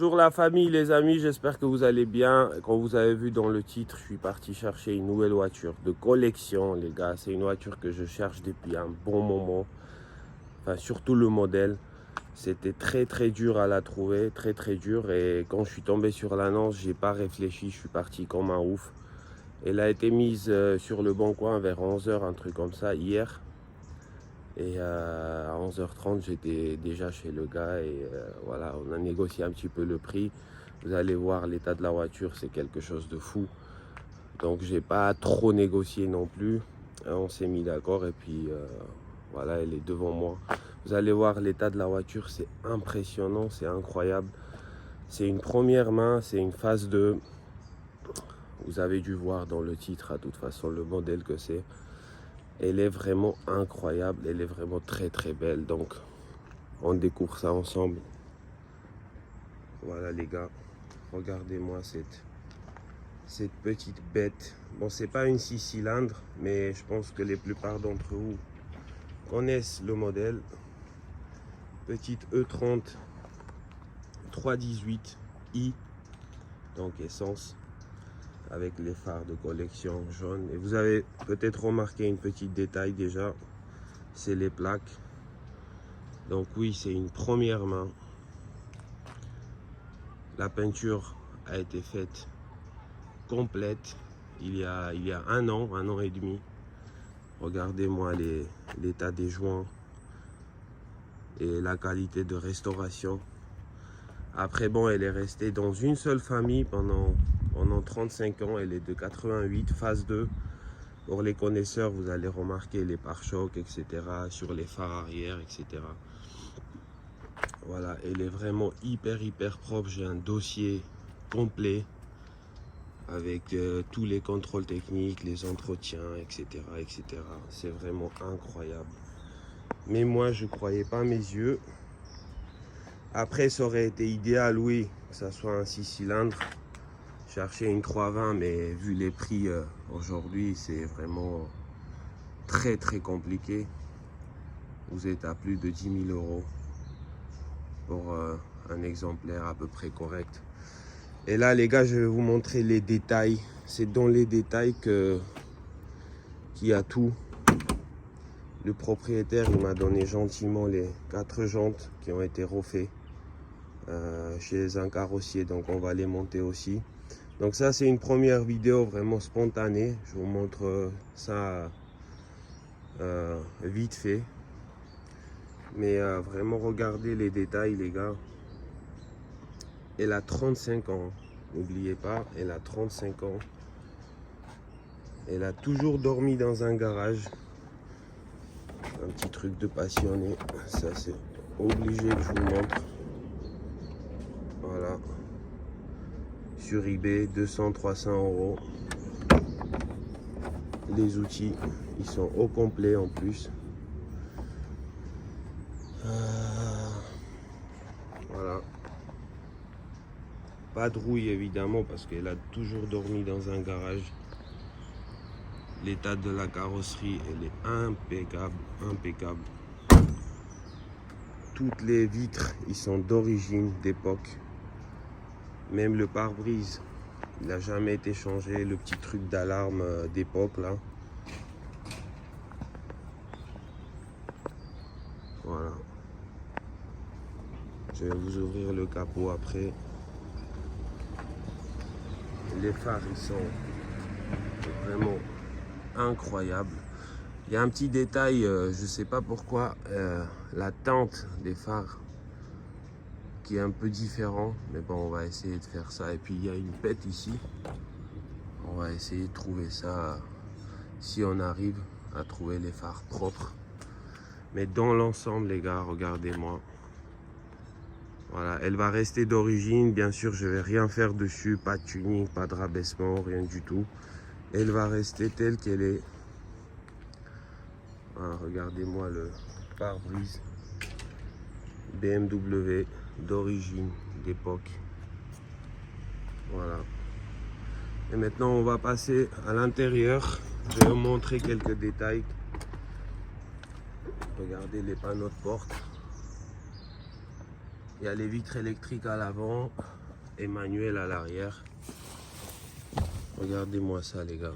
Bonjour la famille, les amis, j'espère que vous allez bien. Comme vous avez vu dans le titre, je suis parti chercher une nouvelle voiture de collection, les gars. C'est une voiture que je cherche depuis un bon moment. Enfin, surtout le modèle. C'était très dur à la trouver, très dur. Et quand je suis tombé sur l'annonce, j'ai pas réfléchi, je suis parti comme un ouf. Elle a été mise sur le bon coin vers 11h, un truc comme ça, hier. Et à 11h30, j'étais déjà chez le gars et voilà, on a négocié un petit peu le prix. Vous allez voir l'état de la voiture, c'est quelque chose de fou. Donc j'ai pas trop négocié non plus. On s'est mis d'accord et puis voilà, elle est devant moi. Vous allez voir l'état de la voiture, c'est impressionnant, c'est incroyable. C'est une première main, c'est une phase 2. Vous avez dû voir dans le titre, à toute façon, le modèle que c'est. Elle est vraiment incroyable, elle est vraiment très belle. Donc on découvre ça ensemble. Voilà les gars, regardez-moi cette petite bête. Bon, c'est pas une 6 cylindres, mais je pense que la plupart d'entre vous connaissent le modèle. Petite E30 318i, donc essence, avec les phares de collection jaunes. Et vous avez peut-être remarqué une petite détail déjà, c'est les plaques. Donc oui, c'est une première main. La peinture a été faite complète il y a un an et demi. Regardez-moi l'état des joints et la qualité de restauration. Après bon, elle est restée dans une seule famille pendant 35 ans. Elle est de 88, phase 2. Pour les connaisseurs, vous allez remarquer les pare-chocs, etc. sur les phares arrière, etc. Voilà, elle est vraiment hyper propre. J'ai un dossier complet avec tous les contrôles techniques, les entretiens, etc. C'est vraiment incroyable. Mais moi, je ne croyais pas mes yeux. Après, ça aurait été idéal, oui, que ça soit un 6 cylindres. Chercher une 320, mais vu les prix aujourd'hui, c'est vraiment très compliqué. Vous êtes à plus de 10 000 euros pour un exemplaire à peu près correct. Et là, les gars, je vais vous montrer les détails. C'est dans les détails qu'il y a tout. Le propriétaire, il m'a donné gentiment les 4 jantes qui ont été refaites chez un carrossier. Donc, on va les monter aussi. Donc, ça, c'est une première vidéo vraiment spontanée. Je vous montre ça vite fait. Mais vraiment, regardez les détails, les gars. Elle a 35 ans. N'oubliez pas, elle a 35 ans. Elle a toujours dormi dans un garage. Un petit truc de passionné. Ça, c'est obligé que je vous montre. Voilà. Sur eBay, 200-300 euros. Les outils, ils sont au complet en plus. Voilà. Pas de rouille évidemment parce qu'elle a toujours dormi dans un garage. L'état de la carrosserie, elle est impeccable. Toutes les vitres, ils sont d'origine, d'époque. Même le pare-brise, il n'a jamais été changé. Le petit truc d'alarme d'époque là. Voilà. Je vais vous ouvrir le capot après. Les phares, ils sont vraiment incroyables. Il y a un petit détail, je sais pas pourquoi, la teinte des phares qui est un peu différent. Mais bon, on va essayer de faire ça. Et puis il y a une pète ici. On va essayer de trouver ça si on arrive à trouver les phares propres. Mais dans l'ensemble, les gars, regardez-moi. Voilà, elle va rester d'origine. Bien sûr, je vais rien faire dessus. Pas de tuning, pas de rabaissement, rien du tout. Elle va rester telle qu'elle est. Voilà, regardez-moi le pare-brise BMW d'origine, d'époque. Voilà. Et maintenant, on va passer à l'intérieur. Je vais vous montrer quelques détails. Regardez les panneaux de porte. Il y a les vitres électriques à l'avant et manuel à l'arrière. Regardez-moi ça les gars.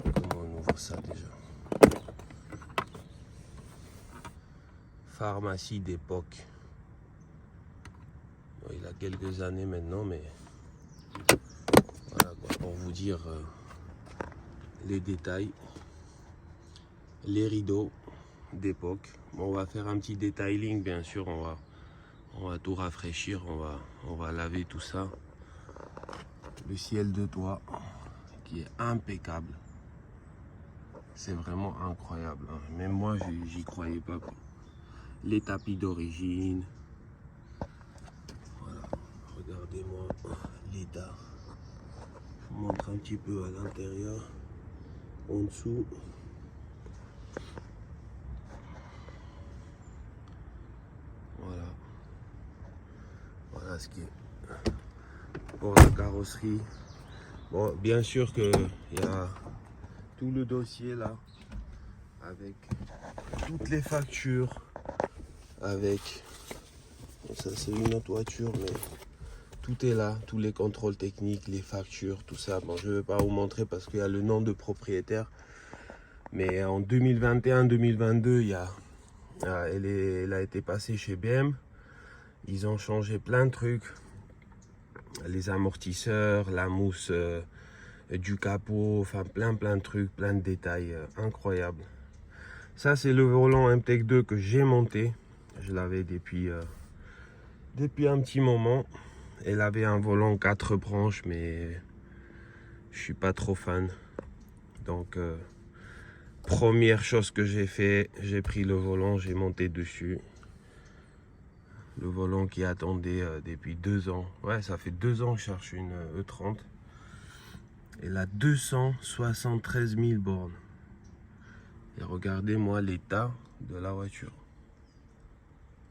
Comment on ouvre ça déjà? Pharmacie d'époque. Bon, il a quelques années maintenant, mais voilà quoi, pour vous dire les détails. Les rideaux d'époque. Bon, on va faire un petit detailing, bien sûr. On va tout rafraîchir. On va laver tout ça. Le ciel de toit qui est impeccable. C'est vraiment incroyable. Hein. Même moi, j'y croyais pas. Quoi. Les tapis d'origine. Voilà. Regardez-moi l'état. Je vous montre un petit peu à l'intérieur. En dessous. Voilà. Voilà ce qui est pour la carrosserie. Bon, bien sûr que il y a tout le dossier là, avec toutes les factures, avec, ça c'est une autre voiture, mais tout est là, tous les contrôles techniques, les factures, tout ça. Bon, je ne vais pas vous montrer parce qu'il y a le nom de propriétaire, mais en 2021-2022, elle a été passée chez BM. Ils ont changé plein de trucs, les amortisseurs, la mousse du capot, enfin plein de trucs, plein de détails incroyables. Ça c'est le volant MTech 2 que j'ai monté. Je l'avais depuis un petit moment. Elle avait un volant 4 branches, mais je suis pas trop fan. Donc première chose que j'ai fait, j'ai pris le volant, j'ai monté dessus. Le volant qui attendait depuis 2 ans. Ouais, ça fait 2 ans que je cherche une E30. Elle a 273 000 bornes. Et regardez-moi l'état de la voiture.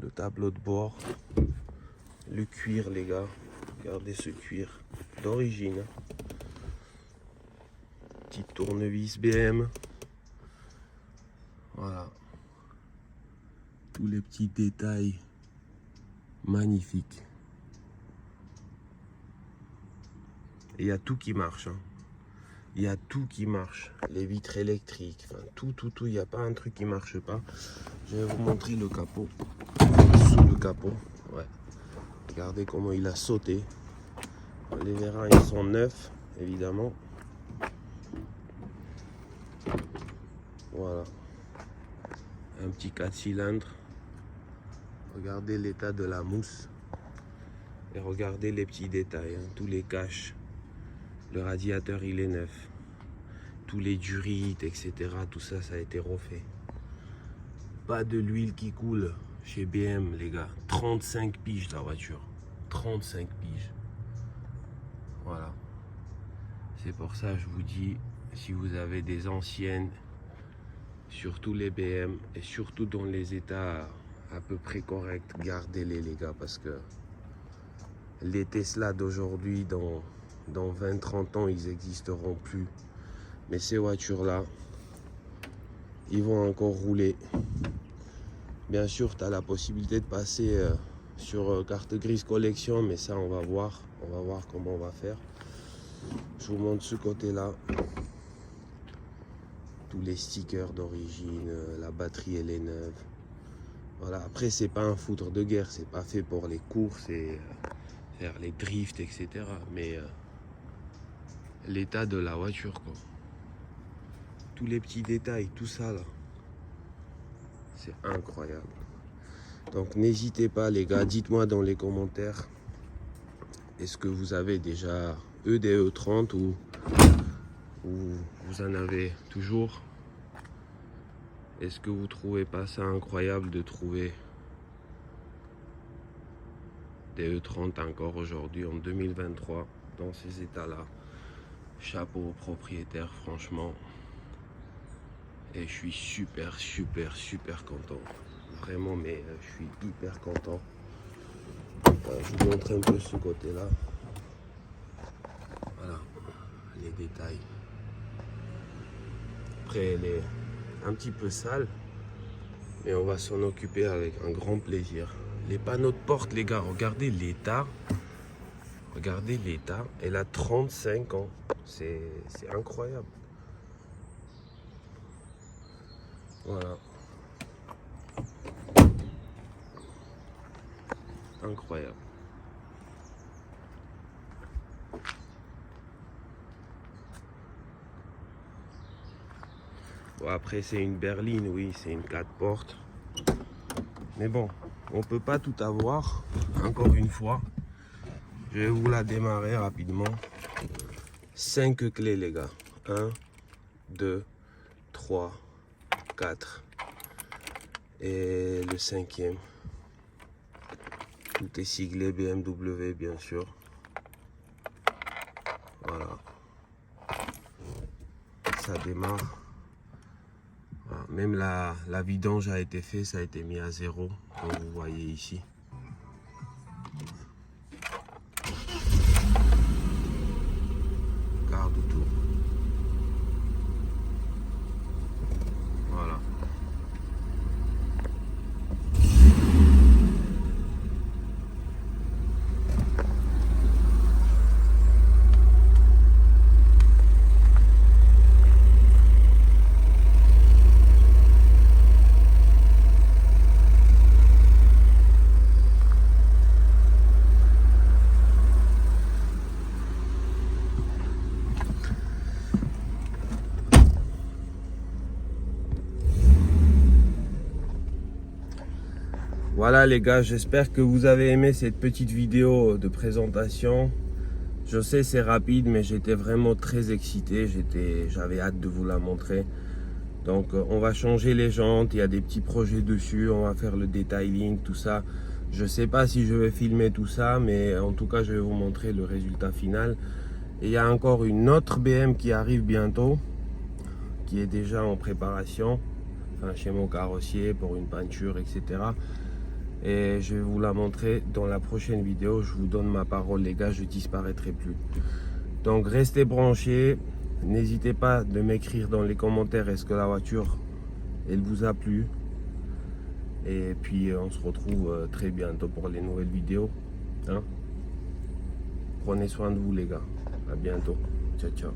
Le tableau de bord. Le cuir, les gars. Regardez ce cuir d'origine. Petite tournevis BM. Voilà. Tous les petits détails magnifiques. Et il y a tout qui marche. Hein. Il y a tout qui marche. Les vitres électriques. Enfin, tout. Il n'y a pas un truc qui marche pas. Je vais vous montrer le capot. Sous le capot. Ouais. Regardez comment il a sauté. Les vérins, ils sont neufs, évidemment. Voilà. Un petit 4 cylindres. Regardez l'état de la mousse. Et regardez les petits détails. Hein. Tous les caches. Le radiateur, il est neuf. Tous les durites, etc. Tout ça, ça a été refait. Pas de l'huile qui coule chez BM, les gars. 35 piges la voiture. 35 piges. Voilà. C'est pour ça que je vous dis, si vous avez des anciennes, surtout les BM, et surtout dans les états à peu près corrects, gardez-les, les gars, parce que les Tesla d'aujourd'hui, dans 20-30 ans, ils n'existeront plus. Mais ces voitures-là, ils vont encore rouler. Bien sûr, tu as la possibilité de passer sur carte grise collection, mais ça, on va voir. On va voir comment on va faire. Je vous montre ce côté-là. Tous les stickers d'origine, la batterie, elle est neuve. Voilà. Après, c'est pas un foudre de guerre. C'est pas fait pour les courses et faire les drifts, etc. Mais l'état de la voiture, quoi. Tous les petits détails, tout ça, là. C'est incroyable. Donc n'hésitez pas les gars, dites-moi dans les commentaires, est-ce que vous avez déjà des E30 ou vous en avez toujours? Est-ce que vous trouvez pas ça incroyable de trouver des E30 encore aujourd'hui en 2023 dans ces états-là? Chapeau au propriétaire, franchement. Et je suis super content. Vraiment, mais je suis hyper content. Je vous montre un peu ce côté-là. Voilà, les détails. Après, elle est un petit peu sale. Et on va s'en occuper avec un grand plaisir. Les panneaux de porte, les gars, regardez l'état. Regardez l'état. Elle a 35 ans. C'est incroyable. Voilà. Incroyable. Bon, après, c'est une berline, oui, c'est une 4 portes. Mais bon, on peut pas tout avoir. Encore une fois, je vais vous la démarrer rapidement. 5 clés, les gars. 1, 2, 3, 4. Et le 5e. Tout est siglé BMW, bien sûr. Voilà. Ça démarre. Voilà. Même la vidange a été faite, ça a été mis à 0, comme vous voyez ici. Garde autour. Voilà. Voilà les gars, j'espère que vous avez aimé cette petite vidéo de présentation. Je sais c'est rapide, mais j'étais vraiment très excité, j'avais hâte de vous la montrer. Donc on va changer les jantes, il y a des petits projets dessus, on va faire le detailing, tout ça. Je sais pas si je vais filmer tout ça, mais en tout cas je vais vous montrer le résultat final. Et il y a encore une autre BM qui arrive bientôt, qui est déjà en préparation, enfin, chez mon carrossier pour une peinture, etc. Et je vais vous la montrer dans la prochaine vidéo. Je vous donne ma parole les gars, je ne disparaîtrai plus. Donc restez branchés. N'hésitez pas de m'écrire dans les commentaires est-ce que la voiture elle vous a plu. Et puis on se retrouve très bientôt pour les nouvelles vidéos. Hein? Prenez soin de vous les gars. À bientôt. Ciao ciao.